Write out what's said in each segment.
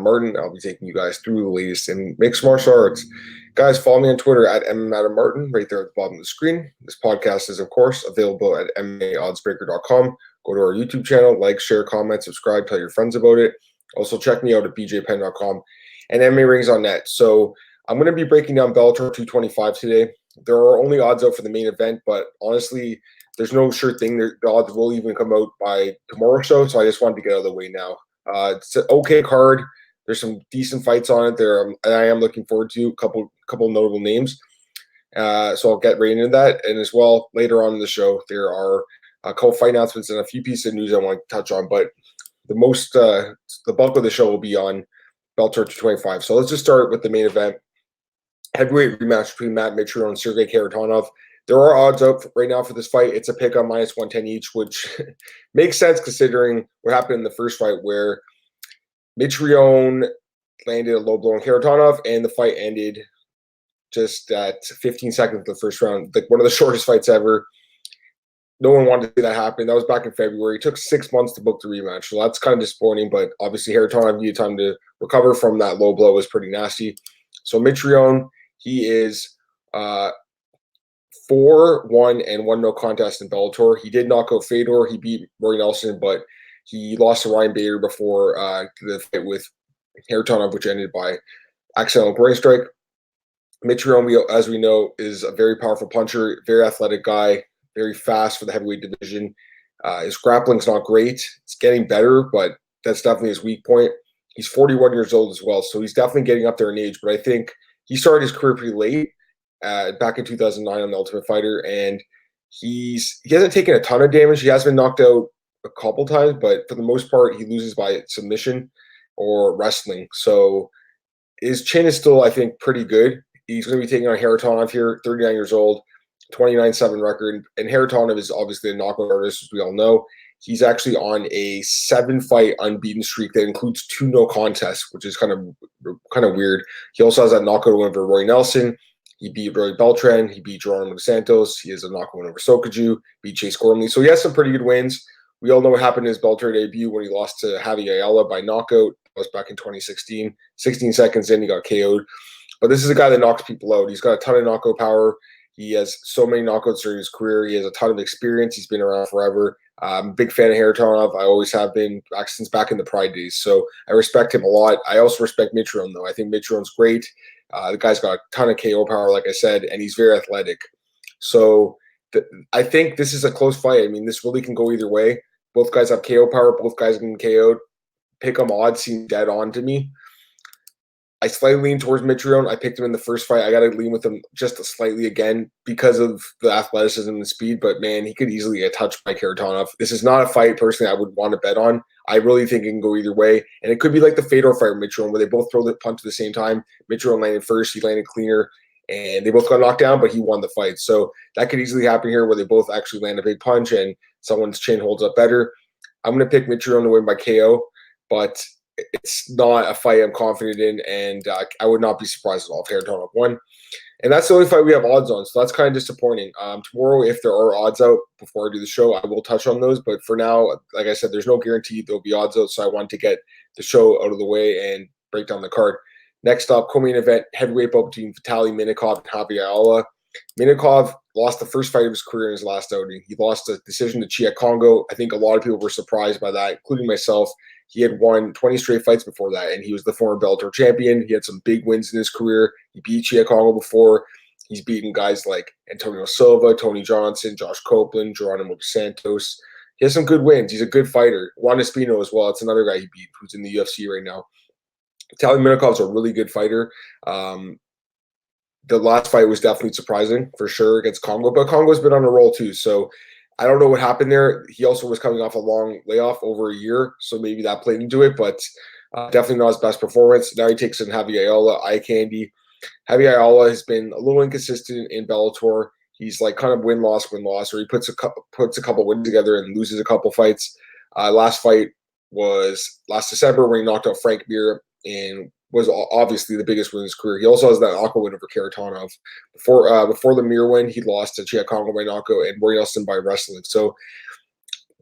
Martin. I'll be taking you guys through the latest in mixed martial arts. Guys, follow me on Twitter at MMAOB right there at the bottom of the screen. This podcast is, of course, available at MMAOddsbreaker.com. Go to our YouTube channel, like, share, comment, subscribe, tell your friends about it. Also, check me out at bjpenn.com and MMA Rings on Net. So I'm going to be breaking down Bellator 225 today. There are only odds out for the main event, but honestly, there's no sure thing. The odds will even come out by tomorrow show, so I just wanted to get out of the way now. It's an okay card. There's some decent fights on it there. I am looking forward to a couple notable names. So I'll get right into that. And as well, later on in the show, there are a couple fight announcements and a few pieces of news I want to touch on. But the bulk of the show will be on Bellator 225. So let's just start with the main event. Heavyweight rematch between Matt Mitrione and Sergey Kharitonov. There are odds up right now for this fight. It's a pick on -110 each, which makes sense considering what happened in the first fight where Mitrione landed a low blow on Kharitonov, and the fight ended just at 15 seconds of the first round. Like one of the shortest fights ever. No one wanted to see that happen. That was back in February. It took 6 months to book the rematch, so that's kind of disappointing. But obviously, Kharitonov needed time to recover from that low blow. It was pretty nasty. So Mitrione, he is 4-1 and 1 no contest in Bellator. He did knock out Fedor. He beat Rory Nelson, but he lost to Ryan Bader before the fight with Kharitonov, which ended by accidental brain strike. Mitrione, as we know, is a very powerful puncher, very athletic guy, very fast for the heavyweight division. His grappling's not great. It's getting better, but that's definitely his weak point. He's 41 years old as well, so he's definitely getting up there in age, but I think he started his career pretty late, back in 2009 on The Ultimate Fighter, and he hasn't taken a ton of damage. He has been knocked out a couple times, but for the most part, he loses by submission or wrestling. So his chin is still, I think, pretty good. He's going to be taking on Kharitonov here, 39 years old, 29-7 record, and Kharitonov is obviously a knockout artist, as we all know. He's actually on a 7-fight unbeaten streak that includes 2 no contests, which is kind of weird. He also has that knockout win over Rory Nelson. He beat Rory Beltran. He beat Geronimo dos Santos. He has a knockout win over Sokoju. Beat Chase Gormley. So he has some pretty good wins. We all know what happened in his Bellator debut when he lost to Javi Ayala by knockout. That was back in 2016. 16 seconds in, he got KO'd. But this is a guy that knocks people out. He's got a ton of knockout power. He has so many knockouts during his career. He has a ton of experience. He's been around forever. I'm a big fan of Kharitonov. I always have been since back in the Pride days. So I respect him a lot. I also respect Mitrione, though. I think Mitrione's great. The guy's got a ton of KO power, like I said, and he's very athletic. So I think this is a close fight. I mean, this really can go either way. Both guys have KO power. Both guys can KO'd. Pick 'em odds seem dead on to me. I slightly lean towards Mitrione. I picked him in the first fight. I got to lean with him just slightly again because of the athleticism and speed. But, man, he could easily get touched by Kharitonov. This is not a fight, personally, I would want to bet on. I really think it can go either way. And it could be like the Fedor fight with Mitrione, where they both throw the punch at the same time. Mitrione landed first. He landed cleaner. And they both got knocked down, but he won the fight. So that could easily happen here where they both actually land a big punch and someone's chin holds up better. I'm going to pick Mitrione to win by KO, but it's not a fight I'm confident in, and I would not be surprised at all if Kharitonov won. And that's the only fight we have odds on, so that's kind of disappointing. Tomorrow, if there are odds out before I do the show, I will touch on those. But for now, like I said, there's no guarantee there'll be odds out, so I wanted to get the show out of the way and break down the card. Next up, co-main event, heavyweight bout between Vitaly Minakov and Javi Ayala. Minakov lost the first fight of his career in his last outing. He lost a decision to Chia Kongo. I think a lot of people were surprised by that, including myself. He had won 20 straight fights before that, and he was the former Bellator champion. He had some big wins in his career. He beat Chia Kongo before. He's beaten guys like Antonio Silva, Tony Johnson, Josh Copeland, Geronimo dos Santos. He has some good wins. He's a good fighter. Juan Espino as well. It's another guy he beat who's in the UFC right now. Vitaly Minakov's a really good fighter. The last fight was definitely surprising for sure against Kongo, but Kongo's been on a roll too. So I don't know what happened there. He also was coming off a long layoff over a year, so maybe that played into it, but definitely not his best performance. Now he takes in Javi Ayala, eye candy. Javi Ayala has been a little inconsistent in Bellator. He's like kind of win-loss, or he puts a couple wins together and loses a couple fights. Last fight was last December when he knocked out Frank Mir and was obviously the biggest win in his career. He also has that knockout win over Kharitonov. Before the Mir win, he lost to Chia Kongo by knockout and Rory Nelson by wrestling. So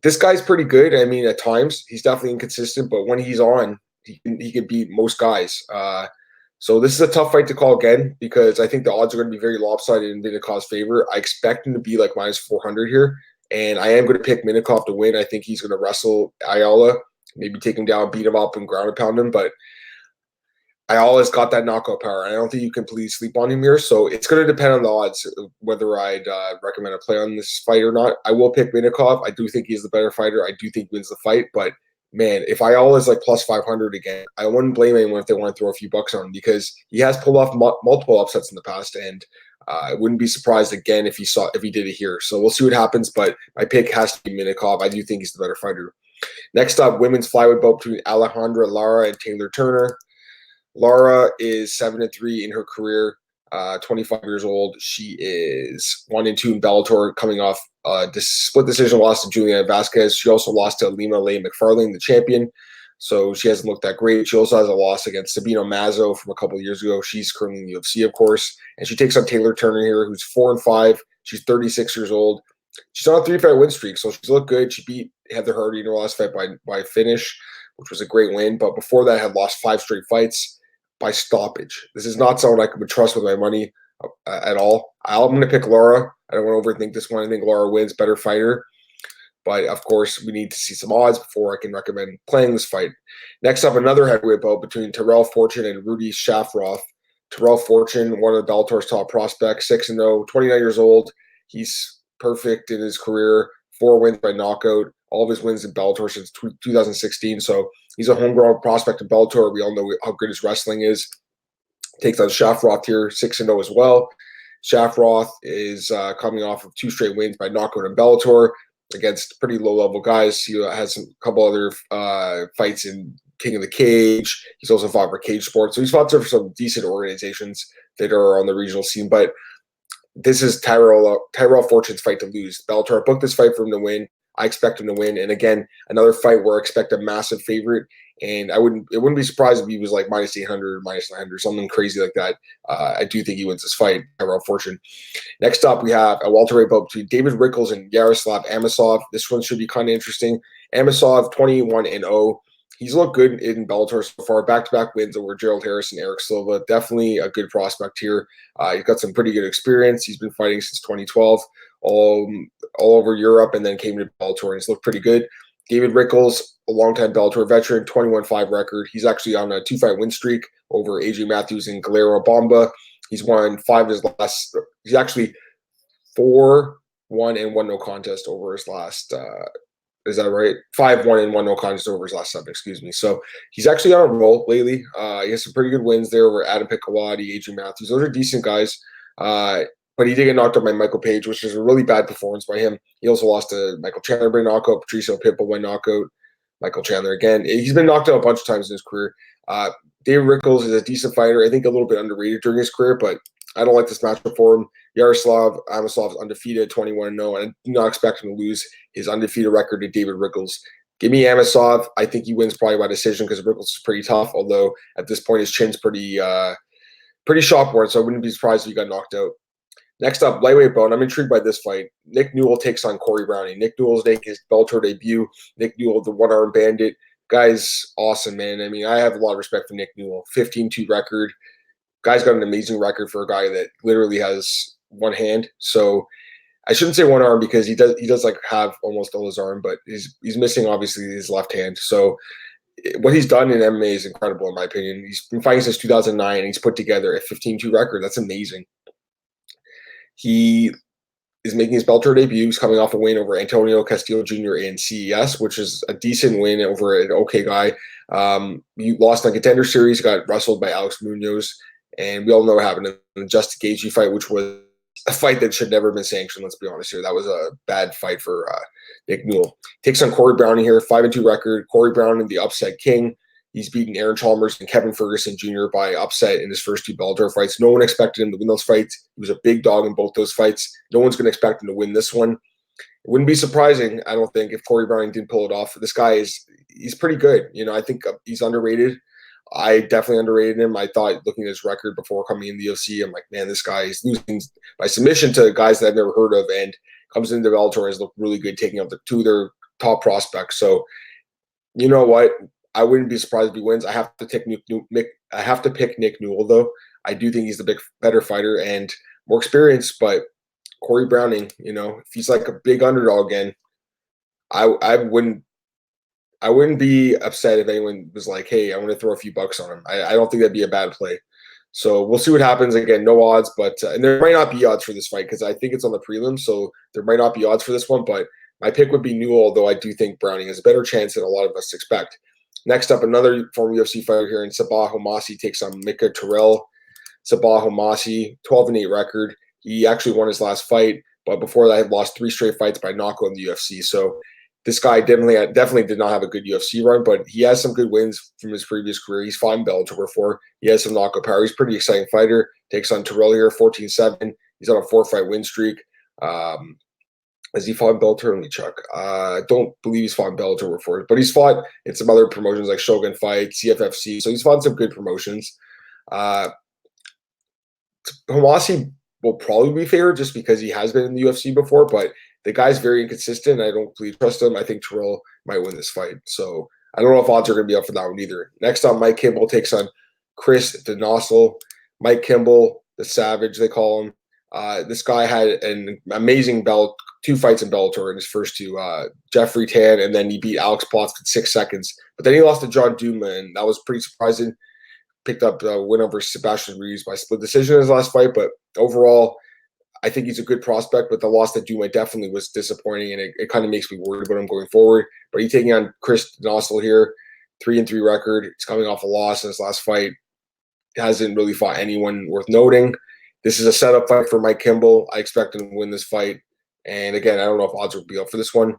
this guy's pretty good. I mean, at times he's definitely inconsistent, but when he's on, he can beat most guys. So this is a tough fight to call again because I think the odds are going to be very lopsided in Minikov's favor. I expect him to be like minus 400 here, and I am going to pick Minikov to win. I think he's going to wrestle Ayala, maybe take him down, beat him up, and ground and pound him. But Ayala's got that knockout power. I don't think you can completely sleep on him here. So it's going to depend on the odds whether I'd recommend a play on this fight or not. I will pick Minikov. I do think he's the better fighter. I do think he wins the fight, but man, if Ayala is like plus 500 again, I wouldn't blame anyone if they want to throw a few bucks on him because he has pulled off multiple upsets in the past, and I wouldn't be surprised again if he did it here. So we'll see what happens, but my pick has to be Minikov. I do think he's the better fighter. Next up, women's flyweight bout between Alejandra Lara and Taylor Turner. Lara is 7-3 in her career. 25 years old. She is 1-2 in Bellator, coming off split decision loss to Juliana Vasquez. She also lost to Lima Lay McFarlane, the champion. So she hasn't looked that great. She also has a loss against Sabino Mazzo from a couple of years ago. She's currently in the UFC, of course. And she takes on Taylor Turner here, who's 4-5. She's 36 years old. She's on a 3-fight win streak, so she's looked good. She beat Heather Hardy in her last fight by finish, which was a great win. But before that, had lost 5 straight fights by stoppage. This is not someone I would trust with my money at all. I'm going to pick Lara. I don't want to overthink this one. I think Lara wins, better fighter. But, of course, we need to see some odds before I can recommend playing this fight. Next up, another heavyweight bout between Terrell Fortune and Rudy Shafroth. Terrell Fortune, one of Bellator's top prospects, 6-0, 29 years old. He's perfect in his career, 4 wins by knockout. All of his wins in Bellator since 2016. So he's a homegrown prospect in Bellator. We all know how good his wrestling is. Takes on Shafroth here, 6-0 as well. Shafroth is coming off of 2 straight wins by knockout in Bellator against pretty low-level guys. He has a couple other fights in King of the Cage. He's also fought for Cage Sports. So he's fought for some decent organizations that are on the regional scene. But this is Tyrell Fortune's fight to lose. Bellator booked this fight for him to win. I expect him to win. And again, another fight where I expect a massive favorite. And it wouldn't be surprised if he was like minus 800, minus 900, something crazy like that. I do think he wins this fight, Tyrell Fortune. Next up, we have a welterweight bout between David Rickles and Yaroslav Amosov. This one should be kind of interesting. Amosov, 21-0. He's looked good in Bellator so far. Back-to-back wins over Gerald Harris and Eric Silva. Definitely a good prospect here. He's got some pretty good experience. He's been fighting since 2012, all over Europe, and then came to Bellator, and he's looked pretty good. David Rickles, a longtime Bellator veteran, 21-5 record. He's actually on a 2-fight win streak over AJ Matthews and Galero Bomba. He's won 5 of his last. He's actually 4-1 and 1 no contest over his last. Is that right? 5-1 and 1 no contest over his last 7. Excuse me. So he's actually on a roll lately. He has some pretty good wins there over Adam Piccolotti, AJ Matthews. Those are decent guys. But he did get knocked out by Michael Page, which is a really bad performance by him. He also lost to Michael Chandler by knockout, Patricio Pitbull by knockout, Michael Chandler again. He's been knocked out a bunch of times in his career. David Rickles is a decent fighter. I think a little bit underrated during his career, but I don't like this matchup for him. Yaroslav Amosov is undefeated, 21-0, and I do not expect him to lose his undefeated record to David Rickles. Give me Amosov. I think he wins probably by decision because Rickles is pretty tough, although at this point his chin's pretty shot-borne, so I wouldn't be surprised if he got knocked out. Next up, lightweight bout. I'm intrigued by this fight. Nick Newell takes on Corey Browning. Nick Newell's making his Bellator debut. Nick Newell, the one-arm bandit. Guy's awesome, man. I mean, I have a lot of respect for Nick Newell. 15-2 record. Guy's got an amazing record for a guy that literally has one hand. So I shouldn't say one arm because he does like have almost all his arm, but he's missing obviously his left hand. So what he's done in MMA is incredible in my opinion. He's been fighting since 2009 and he's put together a 15-2 record. That's amazing. He is making his Bellator debut. He's coming off a win over Antonio Castillo Jr. in CES, which is a decent win over an okay guy. He lost on Contender Series, got wrestled by Alex Munoz, and we all know what happened in the Justin Gaethje fight, which was a fight that should never have been sanctioned, let's be honest here. That was a bad fight for Nick Newell. Takes on Corey Browning here, 5-2 record. Corey Browning, the upset king. He's beaten Aaron Chalmers and Kevin Ferguson Jr. by upset in his first 2 Bellator fights. No one expected him to win those fights. He was a big dog in both those fights. No one's going to expect him to win this one. It wouldn't be surprising, I don't think, if Corey Browning didn't pull it off. This guy he's pretty good. You know, I think he's underrated. I definitely underrated him. I thought, looking at his record before coming in the UFC, I'm like, man, this guy is losing by submission to guys that I've never heard of, and comes into Bellator and has looked really good, taking out 2 of their top prospects. So, you know what? I wouldn't be surprised if he wins. I have to pick Nick Newell though. I do think he's the better fighter and more experienced, but Corey Browning, if he's like a big underdog again, I wouldn't be upset if anyone was like, hey, I want to throw a few bucks on him. I don't think that'd be a bad play. So we'll see what happens. Again, no odds, but and there might not be odds for this fight because I think it's on the prelims, so there might not be odds for this one. But my pick would be Newell, although I do think Browning has a better chance than a lot of us expect. Next up, another former UFC fighter here in Sabah Homasi takes on Mika Terrell. Sabah Homasi, 12-8 record. He actually won his last fight, but before that, he lost 3 straight fights by knockout in the UFC. So this guy definitely did not have a good UFC run, but he has some good wins from his previous career. He's fought in Bellator before. He has some knockout power. He's a pretty exciting fighter. Takes on Terrell here, 14-7. He's on a 4-fight win streak. Has he fought in Bellator? Let me check. I don't believe he's fought in Bellator before, but he's fought in some other promotions like Shogun Fight, CFFC. So he's fought in some good promotions. Homasi will probably be favored just because he has been in the UFC before, but the guy's very inconsistent. I don't really trust him. I think Terrell might win this fight. So I don't know if odds are going to be up for that one either. Next up, Mike Kimball takes on Chris Donosal. Mike Kimball, the Savage, they call him. This guy had an amazing 2 fights in Bellator in his first 2. Jeffrey Tan, and then he beat Alex Potts in 6 seconds. But then he lost to John Duma, and that was pretty surprising. Picked up a win over Sebastian Rios by split decision in his last fight. But overall, I think he's a good prospect, but the loss to Duma definitely was disappointing, and it kind of makes me worried about him going forward. But he's taking on Chris Donosal here, 3-3 record. He's coming off a loss in his last fight. Hasn't really fought anyone worth noting. This is a setup fight for Mike Kimball. I expect him to win this fight. And again, I don't know if odds will be up for this one.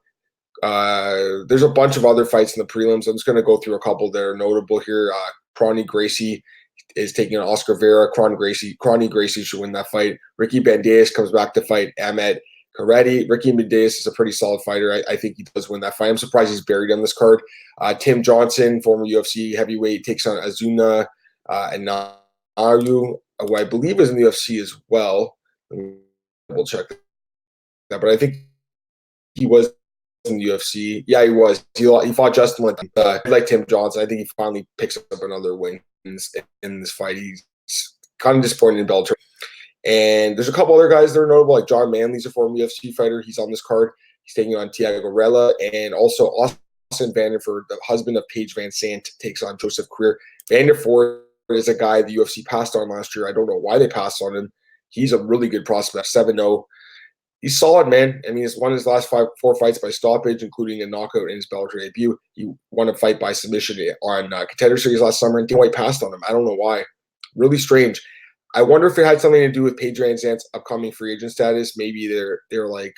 There's a bunch of other fights in the prelims. I'm just going to go through a couple that are notable here. Cronny Gracie is taking on Oscar Vera. Cronny Gracie should win that fight. Ricky Bandejas comes back to fight Ahmed Karetti. Ricky Bandejas is a pretty solid fighter. I think he does win that fight. I'm surprised he's buried on this card. Tim Johnson, former UFC heavyweight, takes on Azuna and Naru, who I believe is in the UFC as well. We'll check that, but I think he was in the UFC. Yeah, he was. He fought Justin like Tim Johnson. I think he finally picks up another win in this fight. He's kind of disappointed in Bellator. And there's a couple other guys that are notable, like John Manley's a former UFC fighter. He's on this card. He's taking on Tiago Rella, and also Austin Vanderford, the husband of Paige Van Sant, takes on Joseph Creer. Vanderford is a guy the UFC passed on last year. I don't know why they passed on him. He's a really good prospect, 7-0. He's solid, man. I mean, he's won his last 4 fights by stoppage, including a knockout in his Bellator debut. He won a fight by submission on Contender Series last summer, and Dana White passed on him. I don't know why. Really strange. I wonder if it had something to do with Paige Van Zant's upcoming free agent status. Maybe they're like,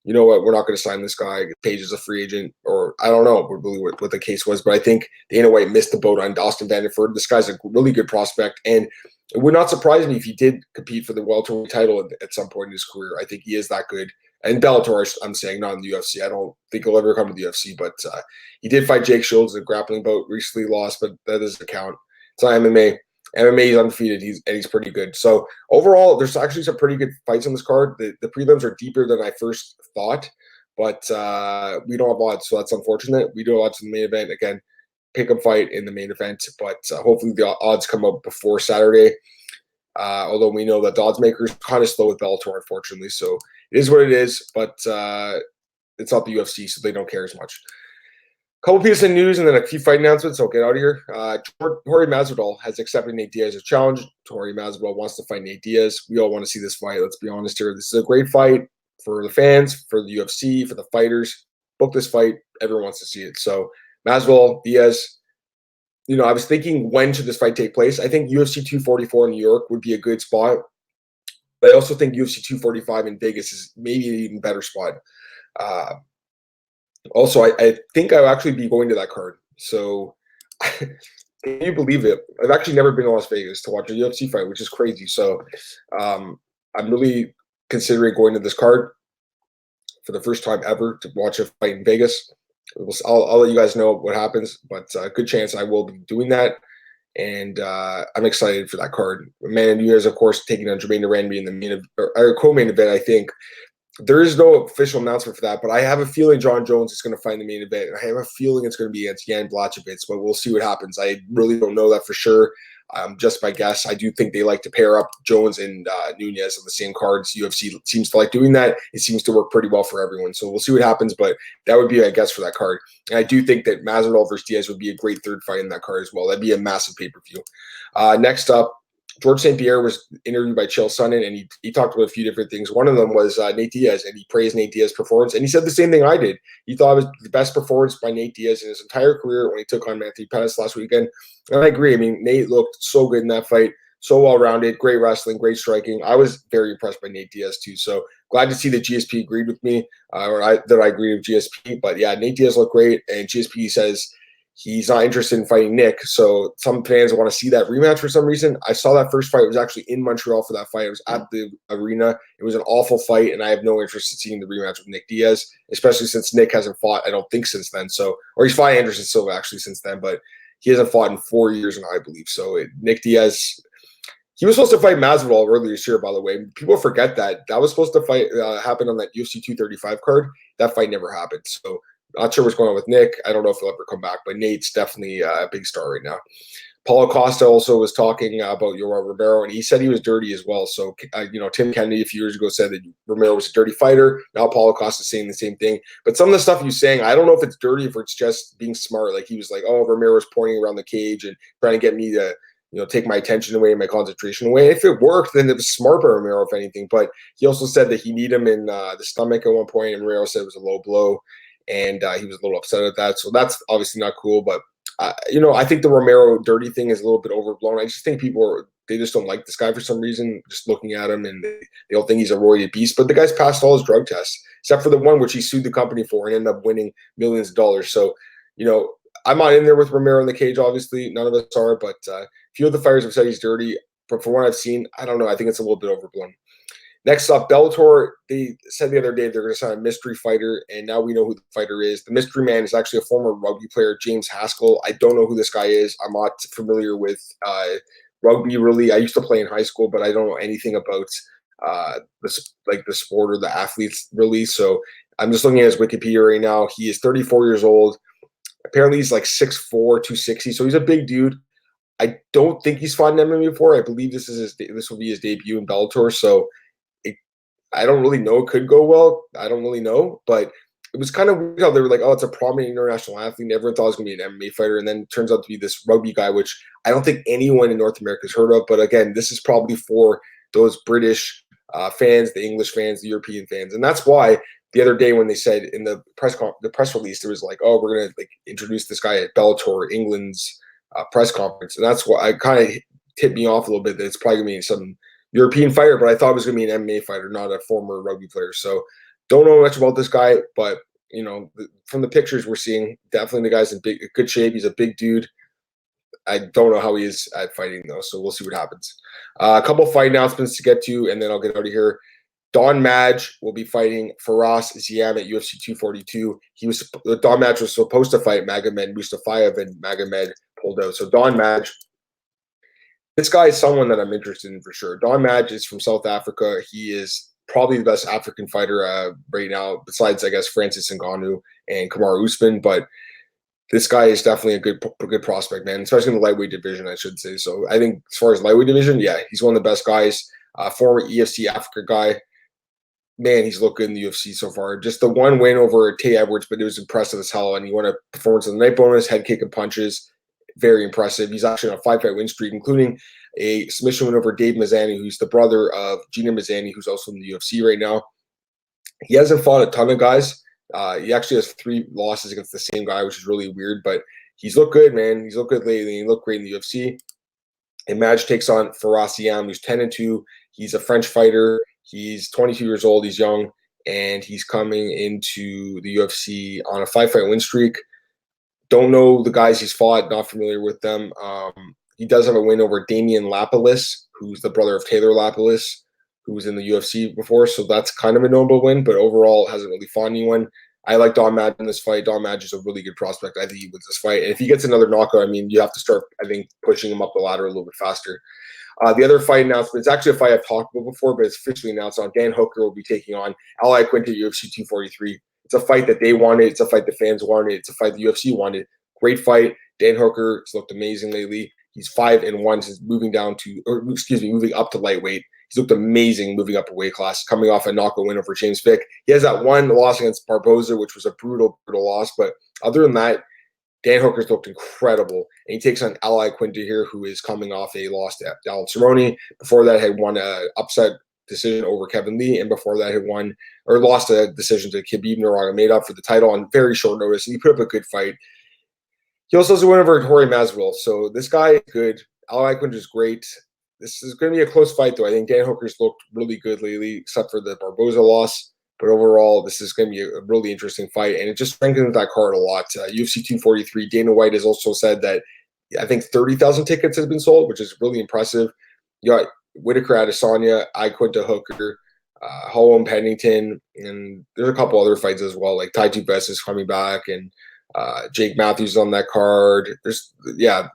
you know what, we're not going to sign this guy. Paige is a free agent, or I don't know really what the case was. But I think Dana White missed the boat on Austin Vanderford. This guy's a really good prospect, and it would not surprise me if he did compete for the welterweight title at some point in his career. I think he is that good. And Bellator, I'm saying, not in the UFC. I don't think he'll ever come to the UFC, but he did fight Jake Shields in a grappling bout, recently lost, but that doesn't count. It's not MMA. MMA is undefeated, he's pretty good. So overall, there's actually some pretty good fights on this card. The prelims are deeper than I first thought, but we don't have odds, so that's unfortunate. We do have odds in the main event. Again, pick 'em fight in the main event, but hopefully the odds come up before Saturday. Although we know that the odds makers kind of slow with Bellator, unfortunately. So it is what it is, but it's not the UFC, so they don't care as much. Couple pieces of news and then a few fight announcements. I'll get out of here. Jorge Masvidal has accepted Nate Diaz's challenge. Jorge Masvidal wants to fight Nate Diaz. We all want to see this fight. Let's be honest here. This is a great fight for the fans, for the UFC, for the fighters. Book this fight. Everyone wants to see it. So Masvidal, Diaz. I was thinking, when should this fight take place? I think UFC 244 in New York would be a good spot. But I also think UFC 245 in Vegas is maybe an even better spot. Also, I think I'll actually be going to that card. So, can you believe it? I've actually never been to Las Vegas to watch a UFC fight, which is crazy. So, I'm really considering going to this card for the first time ever to watch a fight in Vegas. I'll let you guys know what happens, but good chance I will be doing that. And I'm excited for that card. Amanda Nunes, of course, taking on Jermaine Duranby in the co-main event, I think. There is no official announcement for that, but I have a feeling John Jones is going to find the main event. I have a feeling it's going to be against Jan Blachowicz, but we'll see what happens. I really don't know that for sure. Just my guess. I do think they like to pair up Jones and Nunes on the same cards. UFC seems to like doing that. It seems to work pretty well for everyone. So we'll see what happens, but that would be, I guess, for that card. And I do think that Masvidal versus Diaz would be a great third fight in that card as well. That'd be a massive pay-per-view. Next up, George St. Pierre was interviewed by Chael Sonnen, and he talked about a few different things. One of them was Nate Diaz, and he praised Nate Diaz's performance. And he said the same thing I did. He thought it was the best performance by Nate Diaz in his entire career when he took on Anthony Pettis last weekend. And I agree. I mean, Nate looked so good in that fight, so well-rounded, great wrestling, great striking. I was very impressed by Nate Diaz too. So glad to see that GSP agreed with me, that I agreed with GSP. But yeah, Nate Diaz looked great, and GSP says he's not interested in fighting Nick. So some fans want to see that rematch for some reason. I saw that first fight. It was actually in Montreal for that fight. It was at the arena. It was an awful fight, and I have no interest in seeing the rematch with Nick Diaz, especially since Nick hasn't fought, I don't think, since then. So, or he's fought Anderson Silva actually since then, but he hasn't fought in 4 years now, I believe. So Nick Diaz, he was supposed to fight Masvidal earlier this year, by the way. People forget that. That was supposed to fight happen on that UFC 235 card. That fight never happened. So not sure what's going on with Nick. I don't know if he'll ever come back, but Nate's definitely a big star right now. Paulo Costa also was talking about Yoel Romero, and he said he was dirty as well. So, Tim Kennedy a few years ago said that Romero was a dirty fighter. Now Paulo Costa is saying the same thing. But some of the stuff he's saying, I don't know if it's dirty, if it's just being smart. Like he was like, oh, Romero's pointing around the cage and trying to get me to take my attention away and my concentration away. If it worked, then it was smart by Romero, if anything. But he also said that he kneed him in the stomach at one point, and Romero said it was a low blow. And he was a little upset at that. So that's obviously not cool. But, I think the Romero dirty thing is a little bit overblown. I just think they just don't like this guy for some reason, just looking at him, and they don't think he's a roided beast. But the guy's passed all his drug tests, except for the one which he sued the company for and ended up winning millions of dollars. So, I'm not in there with Romero in the cage, obviously. None of us are. But a few of the fighters have said he's dirty. But from what I've seen, I don't know. I think it's a little bit overblown. Next up, Bellator, they said the other day they're going to sign a mystery fighter, and now we know who the fighter is. The mystery man is actually a former rugby player, James Haskell. I don't know who this guy is. I'm not familiar with rugby, really. I used to play in high school, but I don't know anything about the sport or the athletes, really. So I'm just looking at his Wikipedia right now. He is 34 years old. Apparently, he's like 6'4", 260, so he's a big dude. I don't think he's fought in MMA before. I believe this will be his debut in Bellator, so I don't really know. It could go well. I don't really know. But it was kind of weird how they were like, oh, it's a prominent international athlete. Everyone thought it was going to be an MMA fighter. And then it turns out to be this rugby guy, which I don't think anyone in North America has heard of. But again, this is probably for those British fans, the English fans, the European fans. And that's why the other day when they said in the press release, there was like, oh, we're going to introduce this guy at Bellator, England's press conference. And that's why I kind of tipped me off a little bit that it's probably going to be some European fighter, but I thought it was going to be an MMA fighter, not a former rugby player. So don't know much about this guy, but from the pictures we're seeing, definitely the guy's in good shape. He's a big dude. I don't know how he is at fighting though, so we'll see what happens. A couple fight announcements to get to, and then I'll get out of here. Don Madge will be fighting Faraz Ziam at UFC 242. Don Madge was supposed to fight Magomed Mustafayev, and Magomed pulled out. So Don Madge. This guy is someone that I'm interested in for sure. Don Madge is from South Africa. He is probably the best African fighter right now, besides, I guess, Francis Ngannou and Kamaru Usman. But this guy is definitely a good prospect, man, especially in the lightweight division, I should say. So I think as far as lightweight division, yeah, he's one of the best guys. Former EFC Africa guy. Man, he's looked good in the UFC so far. Just the one win over Tay Edwards, but it was impressive as hell. And he won a performance of the night bonus, head kick and punches. Very impressive. He's actually on a 5-fight win streak, including a submission win over Dave Mazzani, who's the brother of Gina Mazzani, who's also in the UFC right now. He hasn't fought a ton of guys. He actually has 3 losses against the same guy, which is really weird, but he's looked good, man. He's looked good lately. He looked great in the UFC. And Madge takes on Faraz Ziam, who's 10-2. He's a French fighter. He's 22 years old. He's young, and he's coming into the UFC on a 5-fight win streak. Don't know the guys he's fought, not familiar with them. He does have a win over Damian Lapalus, who's the brother of Taylor Lapalus, who was in the UFC before. So that's kind of a notable win, but overall hasn't really fought anyone. I like Don Madge in this fight. Don Madge is a really good prospect. I think he wins this fight. And if he gets another knockout, I mean, you have to start, I think, pushing him up the ladder a little bit faster. The other fight announcement, it's actually a fight I've talked about before, but it's officially announced on. Dan Hooker will be taking on Iaquinta at UFC 243. It's a fight that they wanted. It's a fight the fans wanted. It's a fight the UFC wanted. Great fight. Dan Hooker has looked amazing lately. He's 5-1 since moving up to lightweight. He's looked amazing moving up a weight class, coming off a knockout win over James Vick. He has that one loss against Barboza, which was a brutal loss. But other than that, Dan Hooker's looked incredible. And he takes on Iaquinta here, who is coming off a loss to Donald Cerrone. Before that, had won an upset decision over Kevin Lee, and before that, had lost a decision to Khabib Nurmagomedov for the title on very short notice. And he put up a good fight. He also has a win over Jorge Masvidal. So this guy is good. Iaquinta is great. This is going to be a close fight, though. I think Dan Hooker's looked really good lately, except for the Barboza loss. But overall, this is going to be a really interesting fight, and it just strengthens that card a lot. UFC 243, Dana White has also said that I think 30,000 tickets have been sold, which is really impressive. You got Whitaker, Adesanya, Iaquinta, Hooker, Holm, Pennington, and there's a couple other fights as well, like Tai Tuivasa is coming back, and Jake Matthews on that card. There's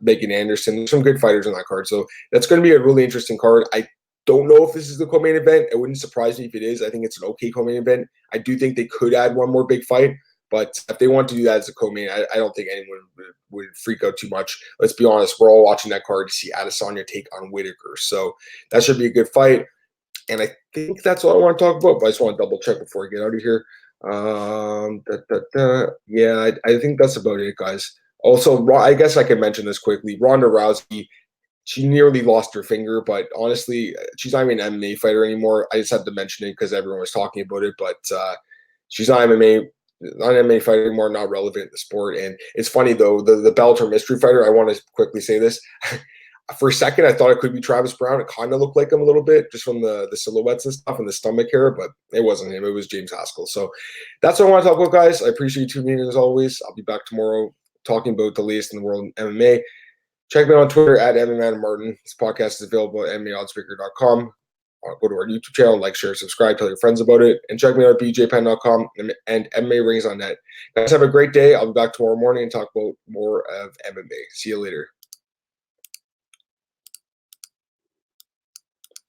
Megan Anderson. There's some good fighters on that card, so that's going to be a really interesting card. I don't know if this is the co-main event. It wouldn't surprise me if it is. I think it's an okay co-main event. I do think they could add one more big fight, but if they want to do that as a co-main, I don't think anyone would freak out too much. Let's be honest. We're all watching that card to see Adesanya take on Whitaker, so that should be a good fight. And I think that's all I want to talk about, but I just want to double check before I get out of here. Yeah, I think that's about it, guys. Also, I guess I can mention this quickly. Ronda Rousey, she nearly lost her finger, but honestly, she's not even an MMA fighter anymore. I just had to mention it because everyone was talking about it, but she's not an MMA fighter anymore, not relevant in the sport. And it's funny, though, the Bellator mystery fighter, I want to quickly say this. For a second, I thought it could be Travis Brown. It kind of looked like him a little bit, just from the silhouettes and stuff and the stomach hair, but it wasn't him. It was James Haskell. So that's what I want to talk about, guys. I appreciate you tuning in as always. I'll be back tomorrow talking about the latest in the world in MMA. Check me out on Twitter at MMAOB. This podcast is available at MMAOddspeaker.com. Go to our YouTube channel, like, share, subscribe, tell your friends about it, and check me out at bjpenn.com and MMA Rings on Net. Guys, have a great day. I'll be back tomorrow morning and talk about more of MMA. See you later.